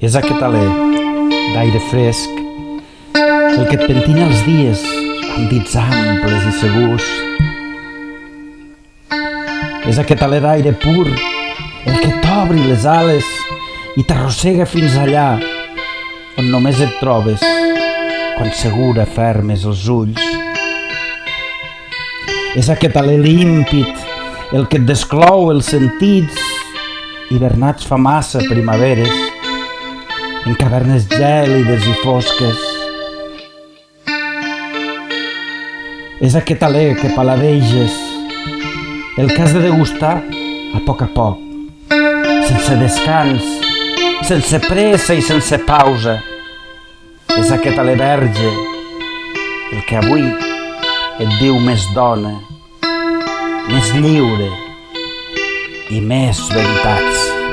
És aquest alè d'aire fresc el que et pentina els dies amb dits amples i segurs. És aquest alè d'aire pur el que t'obri les ales i t'arrossega fins allà on només et trobes quan segura fermes els ulls. És aquest alè límpid el que et desclou els sentits hivernats fa massa primaveres en cavernes gèlides i fosques. És aquest alè que paladeges el que has de degustar a poc, sense descans, sense pressa i sense pausa. És aquest alè verge el que avui et diu més dona, més lliure i més veritats.